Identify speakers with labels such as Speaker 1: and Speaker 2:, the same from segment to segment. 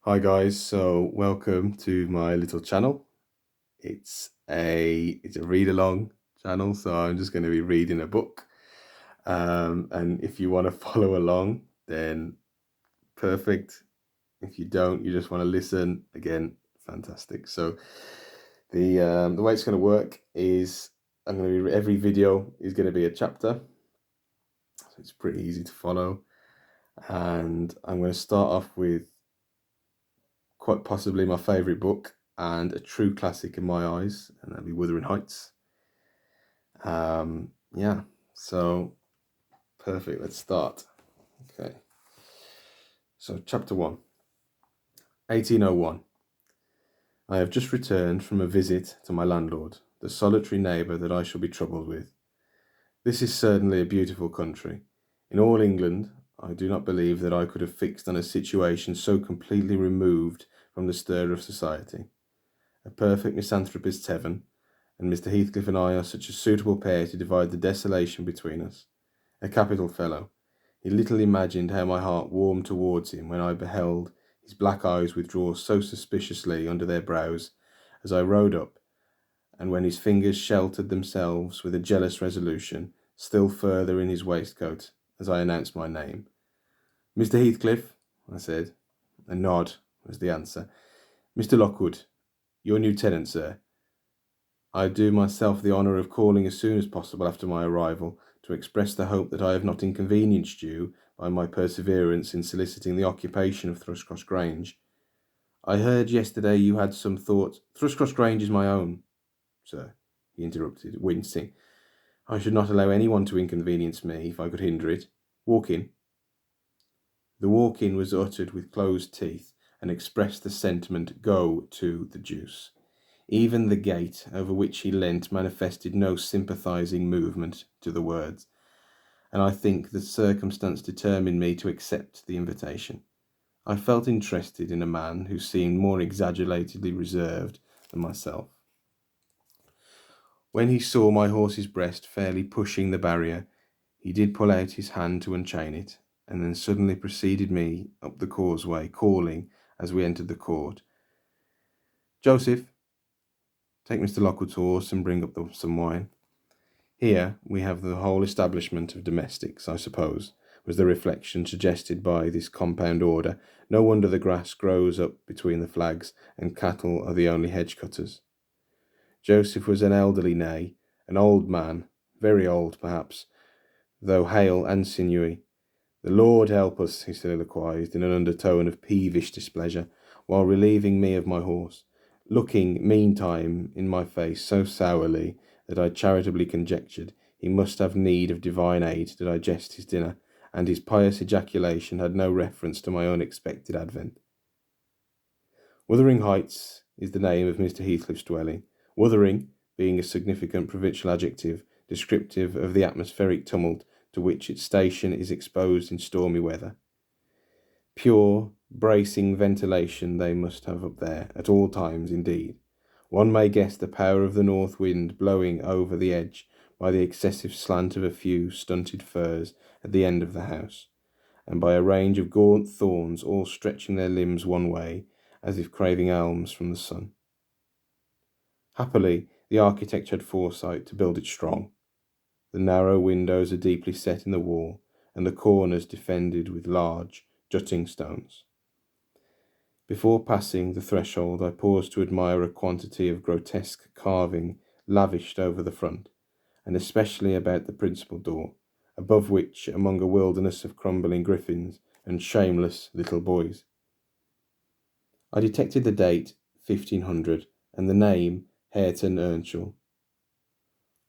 Speaker 1: Hi guys, so welcome to my little channel. It's a read along channel, so I'm just going to be reading a book. And if you want to follow along, then perfect. If you don't, you just want to listen, again, fantastic. So the way it's going to work is every video is going to be a chapter, so it's pretty easy to follow. And I'm going to start off with quite possibly my favourite book and a true classic in my eyes, and that'd be Wuthering Heights. Yeah, so perfect. Let's start. Okay. So, chapter 1, 1801. I have just returned from a visit to my landlord, the solitary neighbour that I shall be troubled with. This is certainly a beautiful country. In all England, I do not believe that I could have fixed on a situation so completely removed from the stir of society. A perfect misanthropist's heaven, and Mr. Heathcliff and I are such a suitable pair to divide the desolation between us. A capital fellow. He little imagined how my heart warmed towards him when I beheld his black eyes withdraw so suspiciously under their brows as I rode up, and when his fingers sheltered themselves with a jealous resolution still further in his waistcoat as I announced my name. Mr. Heathcliff, I said. A nod was the answer. Mr. Lockwood, your new tenant, sir. I do myself the honour of calling as soon as possible after my arrival to express the hope that I have not inconvenienced you by my perseverance in soliciting the occupation of Thrushcross Grange. I heard yesterday you had some thoughts. Thrushcross Grange is my own, sir, he interrupted, wincing. I should not allow anyone to inconvenience me if I could hinder it. Walk in. The walk-in was uttered with closed teeth and expressed the sentiment, go to the deuce. Even the gate over which he leant manifested no sympathizing movement to the words, and I think the circumstance determined me to accept the invitation. I felt interested in a man who seemed more exaggeratedly reserved than myself. When he saw my horse's breast fairly pushing the barrier, he did pull out his hand to unchain it, and then suddenly preceded me up the causeway, calling, as we entered the court, Joseph, take Mr. Lockwood's horse and bring up some wine. Here we have the whole establishment of domestics, I suppose, was the reflection suggested by this compound order. No wonder the grass grows up between the flags, and cattle are the only hedge cutters. Joseph was an elderly nay, an old man, very old perhaps, though hale and sinewy. The Lord help us, he soliloquized in an undertone of peevish displeasure, while relieving me of my horse, looking meantime in my face so sourly that I charitably conjectured he must have need of divine aid to digest his dinner, and his pious ejaculation had no reference to my unexpected advent. Wuthering Heights is the name of Mr. Heathcliff's dwelling, Wuthering being a significant provincial adjective descriptive of the atmospheric tumult to which its station is exposed in stormy weather. Pure, bracing ventilation they must have up there, at all times indeed. One may guess the power of the north wind blowing over the edge by the excessive slant of a few stunted firs at the end of the house, and by a range of gaunt thorns all stretching their limbs one way, as if craving alms from the sun. Happily, the architect had foresight to build it strong. The narrow windows are deeply set in the wall, and the corners defended with large, jutting stones. Before passing the threshold, I paused to admire a quantity of grotesque carving lavished over the front, and especially about the principal door, above which, among a wilderness of crumbling griffins and shameless little boys, I detected the date 1500 and the name Hareton Earnshaw.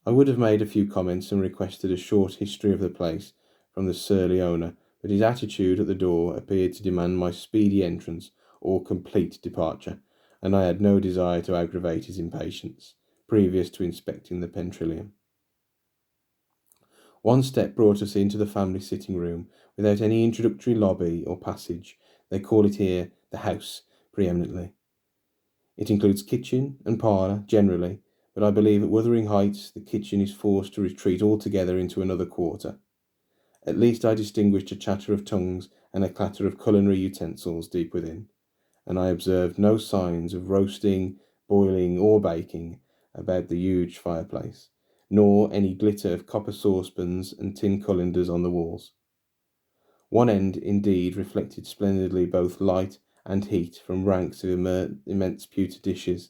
Speaker 1: I would have made a few comments and requested a short history of the place from the surly owner, but his attitude at the door appeared to demand my speedy entrance or complete departure, and I had no desire to aggravate his impatience, previous to inspecting the Pentrilium. One step brought us into the family sitting room, without any introductory lobby or passage. They call it here the house, preeminently. It includes kitchen and parlour, generally, but I believe at Wuthering Heights the kitchen is forced to retreat altogether into another quarter. At least I distinguished a chatter of tongues and a clatter of culinary utensils deep within, and I observed no signs of roasting, boiling, or baking about the huge fireplace, nor any glitter of copper saucepans and tin colanders on the walls. One end, indeed, reflected splendidly both light and heat from ranks of immense pewter dishes,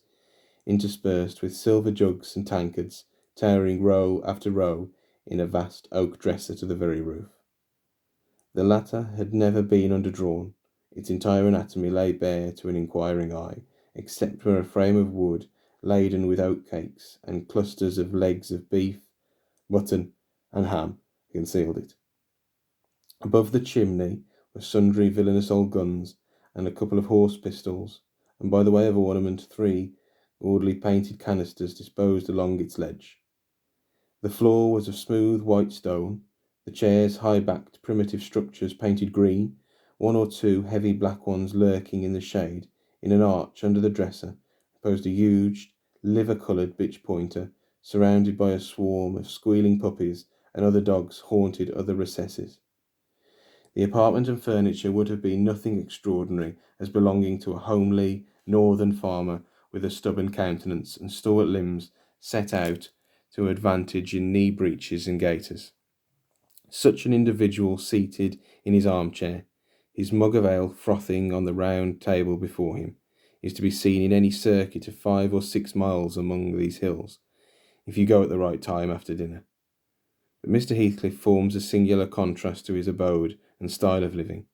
Speaker 1: interspersed with silver jugs and tankards, towering row after row in a vast oak dresser to the very roof. The latter had never been underdrawn. Its entire anatomy lay bare to an inquiring eye, except for a frame of wood laden with oat cakes, and clusters of legs of beef, mutton, and ham concealed it. Above the chimney were sundry villainous old guns, and a couple of horse pistols, and by the way of ornament 3 gaudily painted canisters disposed along its ledge. The floor was of smooth white stone, the chairs high-backed primitive structures painted green, 1 or 2 heavy black ones lurking in the shade. In an arch under the dresser reposed a huge, liver-coloured bitch pointer, surrounded by a swarm of squealing puppies, and other dogs haunted other recesses. The apartment and furniture would have been nothing extraordinary, as belonging to a homely northern farmer with a stubborn countenance and stalwart limbs set out to advantage in knee breeches and gaiters. Such an individual seated in his armchair, his mug of ale frothing on the round table before him, is to be seen in any circuit of 5 or 6 miles among these hills, if you go at the right time after dinner. But Mr. Heathcliff forms a singular contrast to his abode and style of living.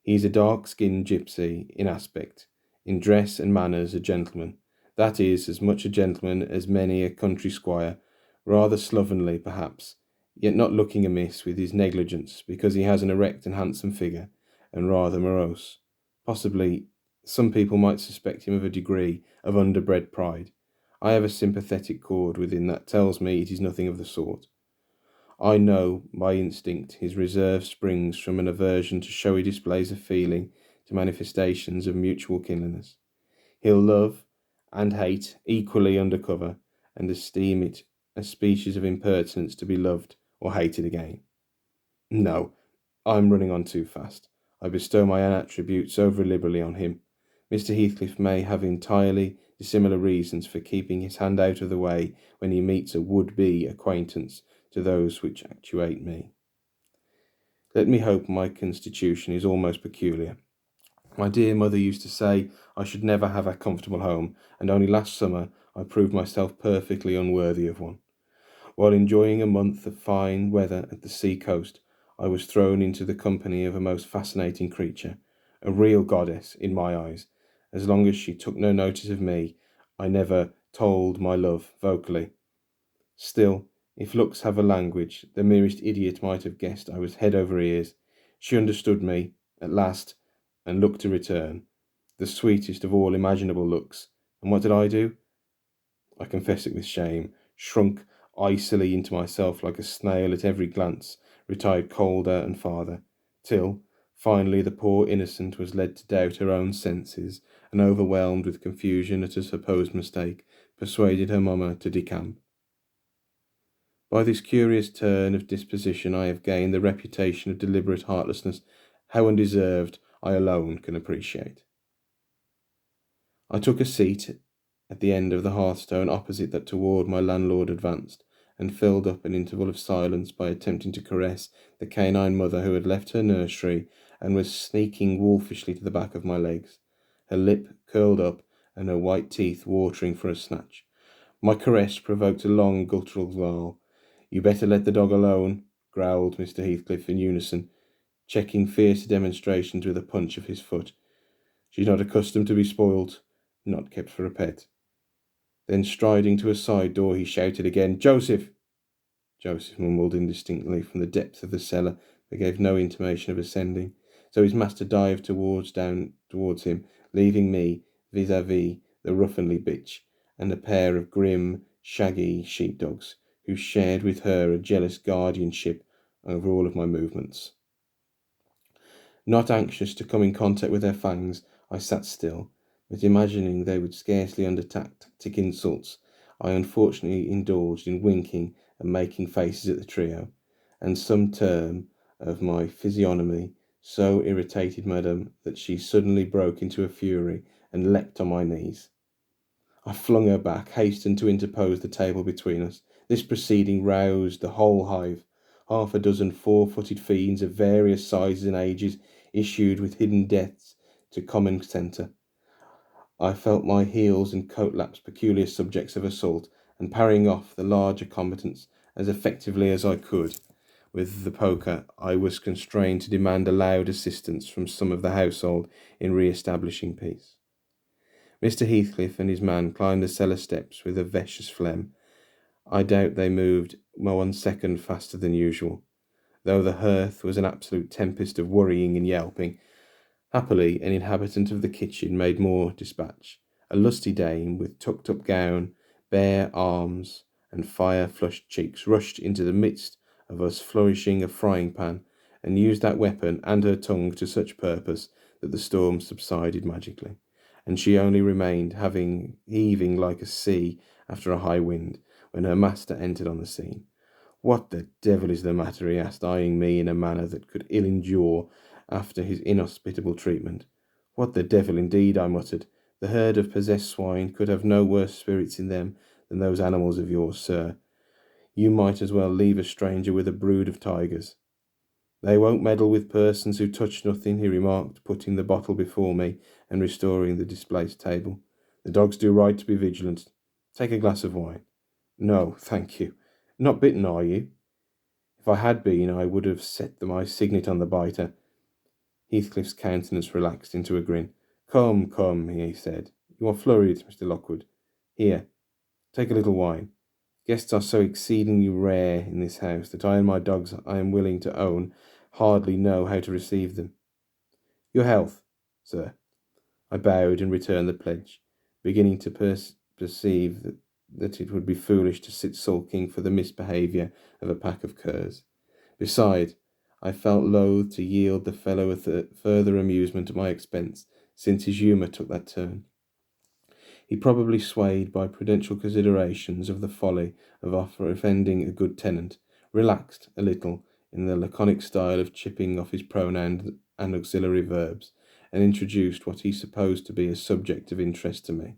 Speaker 1: He is a dark-skinned gypsy in aspect, in dress and manners a gentleman, that is, as much a gentleman as many a country squire, rather slovenly perhaps, yet not looking amiss with his negligence, because he has an erect and handsome figure, and rather morose. Possibly some people might suspect him of a degree of underbred pride. I have a sympathetic chord within that tells me it is nothing of the sort. I know by instinct his reserve springs from an aversion to showy displays of feeling, to manifestations of mutual kindliness. He'll love and hate equally under cover, and esteem it a species of impertinence to be loved or hated again. No, I'm running on too fast. I bestow my own attributes over liberally on him. Mr. Heathcliff may have entirely dissimilar reasons for keeping his hand out of the way when he meets a would-be acquaintance to those which actuate me. Let me hope my constitution is almost peculiar. My dear mother used to say I should never have a comfortable home, and only last summer I proved myself perfectly unworthy of one. While enjoying a month of fine weather at the sea coast, I was thrown into the company of a most fascinating creature, a real goddess in my eyes. As long as she took no notice of me, I never told my love vocally. Still, if looks have a language, the merest idiot might have guessed I was head over ears. She understood me, at last, and looked to return, the sweetest of all imaginable looks. And what did I do? I confess it with shame, shrunk icily into myself like a snail at every glance, retired colder and farther, till, finally, the poor innocent was led to doubt her own senses, and, overwhelmed with confusion at a supposed mistake, persuaded her mamma to decamp. By this curious turn of disposition I have gained the reputation of deliberate heartlessness, how undeserved I alone can appreciate. I took a seat at the end of the hearthstone opposite that toward my landlord advanced, and filled up an interval of silence by attempting to caress the canine mother who had left her nursery and was sneaking wolfishly to the back of my legs, her lip curled up and her white teeth watering for a snatch. My caress provoked a long guttural growl. "You better let the dog alone," growled Mr. Heathcliff in unison, checking fierce demonstrations with a punch of his foot. "She's not accustomed to be spoilt, not kept for a pet." Then, striding to a side door, he shouted again, "Joseph!" Joseph mumbled indistinctly from the depth of the cellar, but gave no intimation of ascending. So his master dived down towards him, leaving me vis-à-vis the ruffianly bitch and a pair of grim, shaggy sheepdogs, who shared with her a jealous guardianship over all of my movements. Not anxious to come in contact with their fangs, I sat still, but imagining they would scarcely undertake tactic insults, I unfortunately indulged in winking and making faces at the trio, and some term of my physiognomy so irritated Madame that she suddenly broke into a fury and leapt on my knees. I flung her back, hastened to interpose the table between us. This proceeding roused the whole hive. Half a dozen four-footed fiends of various sizes and ages issued with hidden deaths to common centre. I felt my heels and coat laps peculiar subjects of assault, and parrying off the larger combatants as effectively as I could with the poker, I was constrained to demand a loud assistance from some of the household in re-establishing peace. Mr. Heathcliff and his man climbed the cellar steps with a vicious phlegm. I doubt they moved 1 second faster than usual, though the hearth was an absolute tempest of worrying and yelping. Happily, an inhabitant of the kitchen made more dispatch. A lusty dame with tucked-up gown, bare arms, and fire-flushed cheeks rushed into the midst of us flourishing a frying-pan, and used that weapon and her tongue to such purpose that the storm subsided magically, and she only remained heaving like a sea after a high wind, when her master entered on the scene. "What the devil is the matter?" he asked, eyeing me in a manner that could ill endure after his inhospitable treatment. "What the devil, indeed," I muttered. "The herd of possessed swine could have no worse spirits in them than those animals of yours, sir. You might as well leave a stranger with a brood of tigers." "They won't meddle with persons who touch nothing," he remarked, putting the bottle before me and restoring the displaced table. "The dogs do right to be vigilant. Take a glass of wine." "No, thank you. Not bitten, are you?" "If I had been, I would have set my signet on the biter." Heathcliff's countenance relaxed into a grin. Come, come," he said. "You are flurried, Mr. Lockwood. Here, take a little wine. Guests are so exceedingly rare in this house that I and my dogs, I am willing to own, hardly know how to receive them." "Your health, sir." I bowed and returned the pledge, beginning to perceive that it would be foolish to sit sulking for the misbehaviour of a pack of curs. Besides, I felt loath to yield the fellow further amusement at my expense, since his humour took that turn. He, probably swayed by prudential considerations of the folly of offending a good tenant, relaxed a little in the laconic style of chipping off his pronouns and auxiliary verbs, and introduced what he supposed to be a subject of interest to me,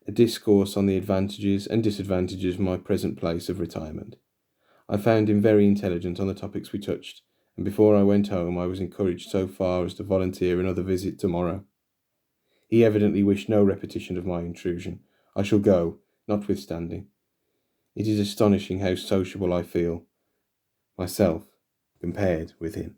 Speaker 1: a discourse on the advantages and disadvantages of my present place of retirement. I found him very intelligent on the topics we touched, and before I went home I was encouraged so far as to volunteer another visit tomorrow. He evidently wished no repetition of my intrusion. I shall go, notwithstanding. It is astonishing how sociable I feel myself compared with him.